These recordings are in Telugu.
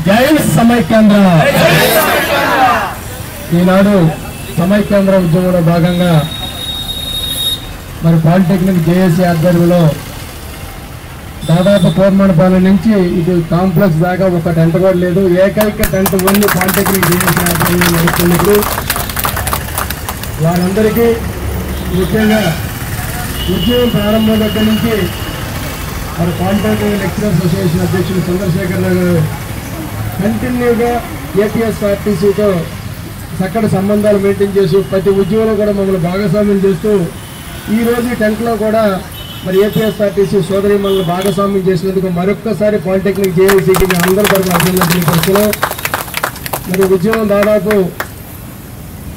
జై సమైక్యాంధ్ర. ఈనాడు సమైక్యాంధ్ర ఉద్యమంలో భాగంగా మరి పాలిటెక్నిక్ జేఏసీ ఆధ్వర్యంలో దాదాపు కోర్మణపాలెం నుంచి ఇటు కాంప్లెక్స్ దాకా ఒక టెంట్ కూడా లేదు. ఏకైక టెంట్ ఓన్లీ పాలిటెక్నిక్ జేఏసీ ఆధ్వర్యంలో నడుస్తున్నప్పుడు వారందరికీ ముఖ్యంగా ఉద్యమం ప్రారంభం దగ్గర నుంచి మరి పాలిటెక్నిక్ లెక్చరర్స్ అసోసియేషన్ అధ్యక్షులు చంద్రశేఖర్ రావు గారు కంటిన్యూగా ఏపీఎస్ఆర్టీసీతో చక్కటి సంబంధాలు మెయింటైన్ చేస్తూ ప్రతి ఉద్యమంలో కూడా మమ్మల్ని భాగస్వామ్యం చేస్తూ ఈరోజు ఈ టెంట్లో కూడా మరి ఏపీఎస్ఆర్టీసీ సోదరి మనల్ని భాగస్వామ్యం చేసినందుకు మరొక్కసారి పాలిటెక్నిక్ జేఏసీకి అందరి తరఫున అభినందనలు తెలుపుతున్నాం. మరి ఉద్యమం దాదాపు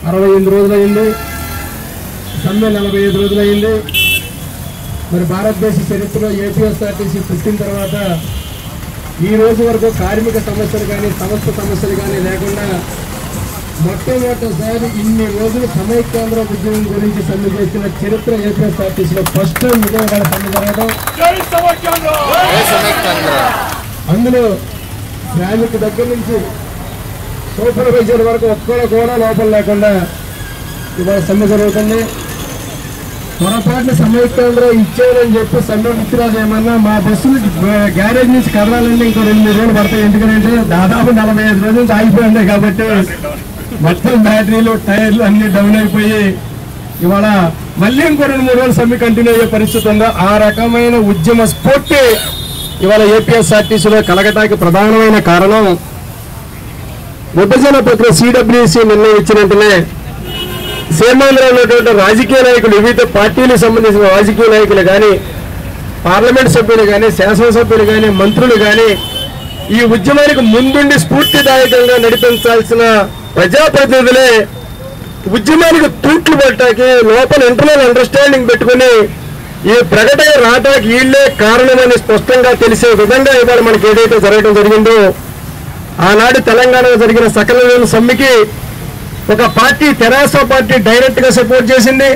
68 రోజులైంది, సమ్మె 45 రోజులైంది. మరి భారతదేశ చరిత్రలో ఏపీఎస్ఆర్టీసీ పుట్టిన తర్వాత ఈ రోజు వరకు కార్మిక సమస్యలు కానీ సంస్థ సమస్యలు కానీ లేకుండా మొట్టమొదటిసారి ఇన్ని రోజులు సమైక్యాంధ్ర ఉద్యమం గురించి సమ్మె చేసిన చరిత్ర ఏపీఎస్ఆర్టీసీలో ఫస్ట్ టైం విజయవాడ సమ్మె జరగడం. అందులో శ్రామిక దగ్గర నుంచి సూపర్వైజర్ వరకు ఒక్కరు కూడా లోపల లేకుండా ఇవాళ సమ్మె జరుగుతుంది. పొరపాటున సమైక్యాంధ్ర ఇచ్చేయాలని చెప్పి సమ్మె మిత్రాలు ఏమన్నా మా బస్సులు గ్యారేజ్ నుంచి కదలాలంటే ఇంకో 2-3 రోజులు పడతాయి. ఎందుకంటే దాదాపు 45 రోజుల నుంచి ఆగిపోయి కాబట్టి మొత్తం బ్యాటరీలు టైర్లు అన్ని డౌన్ అయిపోయి ఇవాళ మళ్ళీ ఇంకో 2-3 రోజులు సమ్మె కంటిన్యూ అయ్యే పరిస్థితి ఉందా. ఆ రకమైన ఉద్యమ స్ఫూర్తి ఇవాళ ఏపీఎస్ఆర్టీసీలో కలగటానికి ప్రధానమైన కారణం విభజన ప్రక్రియ సిడబ్ల్యూసీ నిర్ణయం ఇచ్చినట్టునే సీమాంధ్రలో ఉన్నటువంటి రాజకీయ నాయకులు, వివిధ పార్టీలకు సంబంధించిన రాజకీయ నాయకులు కానీ, పార్లమెంట్ సభ్యులు కానీ, శాసనసభ్యులు కానీ, మంత్రులు కానీ ఈ ఉద్యమానికి ముందుండి స్ఫూర్తిదాయకంగా నడిపించాల్సిన ప్రజాప్రతినిధులే ఉద్యమానికి తూట్లు పట్టడానికి లోపల ఇంటర్నల్ అండర్స్టాండింగ్ పెట్టుకుని ఈ ప్రకటన రావడానికి వీళ్లే కారణమని స్పష్టంగా తెలిసే విధంగా ఇవాళ మనకి ఏదైతే జరగడం జరిగిందో, ఆనాడు తెలంగాణలో జరిగిన సకల సమ్మెకి ఒక పార్టీ తెరాస పార్టీ డైరెక్ట్ గా సపోర్ట్ చేసింది.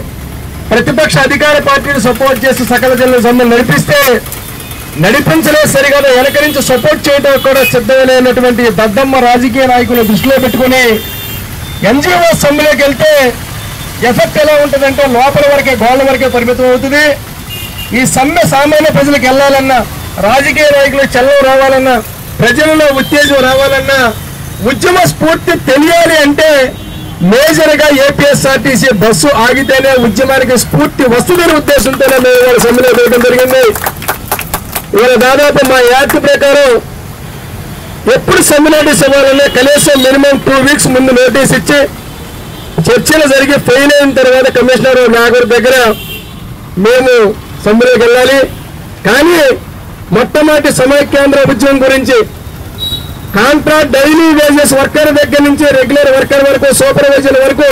ప్రతిపక్ష అధికార పార్టీని సపోర్ట్ చేసి సకల జిల్లా సమ్మె నడిపించలేదు. సరిగా వెనక నుంచి సపోర్ట్ చేయడం కూడా సిద్ధమైనటువంటి దద్దమ్మ రాజకీయ నాయకులు దృష్టిలో పెట్టుకుని ఎన్జీఓ సమ్మెలోకి వెళ్తే ఎఫెక్ట్ ఎలా ఉంటుందంటే లోపల వరకే, గోళ్ల వరకే పరిమితం అవుతుంది. ఈ సమ్మె సామాన్య ప్రజలకు వెళ్లాలన్నా, రాజకీయ నాయకులు చల్లం రావాలన్నా, ప్రజలలో ఉత్తేజం రావాలన్నా, ఉద్యమ స్ఫూర్తి తెలియాలి అంటే మేజర్ గా ఏపీఎస్ఆర్టీసీ బస్సు ఆగితేనే ఉద్యమానికి స్ఫూర్తి వస్తుందనే ఉద్దేశంతోనే మేము ఇవాళ సమ్మెలో వేయడం జరిగింది. ఇవాళ దాదాపు మా యాక్ట్ ప్రకారం ఎప్పుడు సమ్మె నోటీస్ ఇవ్వాలన్నా కనీసం మినిమం 2 వీక్స్ ముందు నోటీస్ ఇచ్చి చర్చలు జరిగి ఫెయిల్ అయిన తర్వాత కమిషనర్ నాగూర్ దగ్గర మేము సమ్మెలోకి వెళ్ళాలి. కానీ మొట్టమొదటి సమైక్యాంధ్ర ఉద్యమం గురించి కాంట్రాక్ట్ డైలీ వేజెస్ వర్కర్ దగ్గర నుంచి రెగ్యులర్ వర్కర్ వరకు, సూపర్వైజర్ వరకు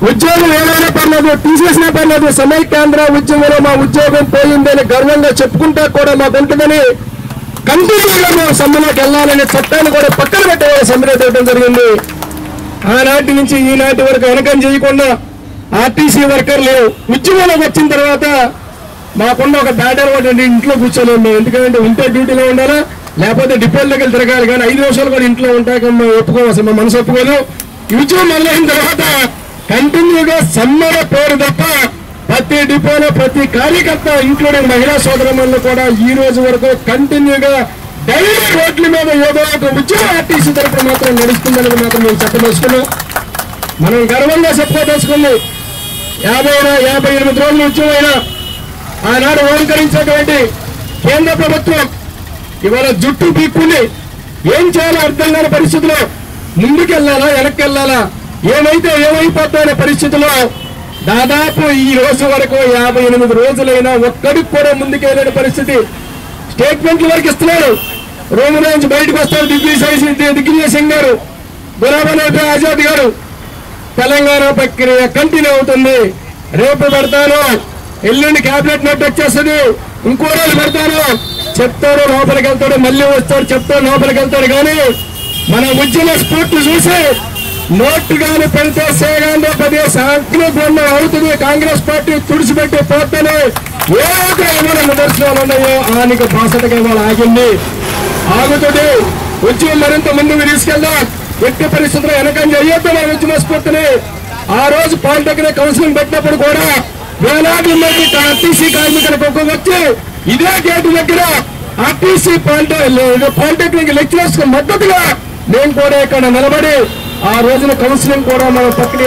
ఉద్యోగం ఏమైనా పర్లేదు, తీసేసినా పర్లేదు, సమైక్యాంధ్ర ఉద్యమంలో మా ఉద్యోగం పోయిందని గర్వంగా చెప్పుకుంటా కూడా మాకు ఉంటుందని కంటిన్యూగా మేము సమ్మెలోకి వెళ్ళాలనే చట్టాన్ని కూడా పక్కన పెట్టేవాళ్ళు సమ్మెలో చేయడం జరిగింది. ఆనాటి నుంచి ఈనాటి వరకు వెనకం చేయకుండా ఆర్టీసీ వర్కర్లు ఉద్యమంలోకి వచ్చిన తర్వాత మాకున్న ఒక బ్యాటర్ ఒకటి ఇంట్లో కూర్చోలేము. ఎందుకంటే ఉంటే డ్యూటీలో ఉండాలా, లేకపోతే డిపోల దగ్గర తిరగాలి. కానీ 5 నిమిషాలు కూడా ఇంట్లో ఉంటాక మేము ఒప్పుకోము, అసలు మా మనసు ఒప్పుకోదు. ఈ ఉద్యమం మొదలైన తర్వాత కంటిన్యూగా సమ్మెల పేరు తప్ప ప్రతి డిపోలో ప్రతి కార్యకర్త ఇంక్లూడింగ్ మహిళా సోదరులు కూడా ఈ రోజు వరకు కంటిన్యూగా డైలీ రోడ్ల మీద ఏదో ఒక ఉద్యమ ఆర్టీసీ తరఫున మాత్రం నడుస్తుందని మాత్రం మేము చెప్పదలుచుకున్నాం. మనం గర్వంగా చెప్పుకోదలుచుకుంది 58 రోజుల ఉద్యమైనా ఆనాడు ఓంకరించినటువంటి కేంద్ర ప్రభుత్వం ఇవాళ జుట్టు పీక్కుని ఏం చేయాలో అర్థం కాని పరిస్థితిలో ముందుకెళ్లాలా, వెనక్కి వెళ్ళాలా, ఏమైపోతాయనే పరిస్థితిలో దాదాపు ఈ రోజు వరకు 58 రోజులైనా ఒక్కడికి కూడా ముందుకెళ్ళని పరిస్థితి. స్టేట్మెంట్ల వరకు ఇస్తున్నారు. రూమ్ నుంచి బయటకు వస్తారు దిగ్విజయ్ సింగ్ గారు, గులాబీ ఆజాద్ గారు. తెలంగాణ ప్రక్రియ కంటిన్యూ అవుతుంది. రేపు పెడతాను, ఎల్లుండి క్యాబినెట్ నోట్ వచ్చేస్తుంది, ఇంకో రోజు పెడతాను చెప్తారు, లోపలికి వెళ్తాడు, మళ్ళీ వస్తాడు చెప్తాడు, లోపలికి వెళ్తాడు. కానీ మన ఉద్యమ స్ఫూర్తి చూసి నోటు గాని పెడితే ఆంధ్రప్రదేశ్ అగ్నిగుండం అవుతుంది, కాంగ్రెస్ పార్టీ తుడిచిపెట్టి పోతేనే ఏమైనా నిదర్శనాలు ఉన్నాయో ఆనికి బాసటగా ఇవాళ ఆగింది, ఆగుతుంది. ఉద్యమం మరింత ముందుకు తీసుకెళ్దాం. ఎట్టి పరిస్థితుల్లో వెనకం చేయొద్దు మన ఉద్యమ స్ఫూర్తిని. ఆ రోజు పాలిటెక్నిక్ కౌన్సిలింగ్ పెట్టినప్పుడు కూడా వేలాది మంది ఆర్టీసీ కార్మికులకు వచ్చి ఇదే గేటు దగ్గర ఆర్టీసీ పాలిటెక్నిక్ లెక్చరర్స్ కు మద్దతుగా నేను కూడా ఇక్కడ నిలబడి ఆ రోజున కౌన్సిలింగ్ కూడా మనం పక్కన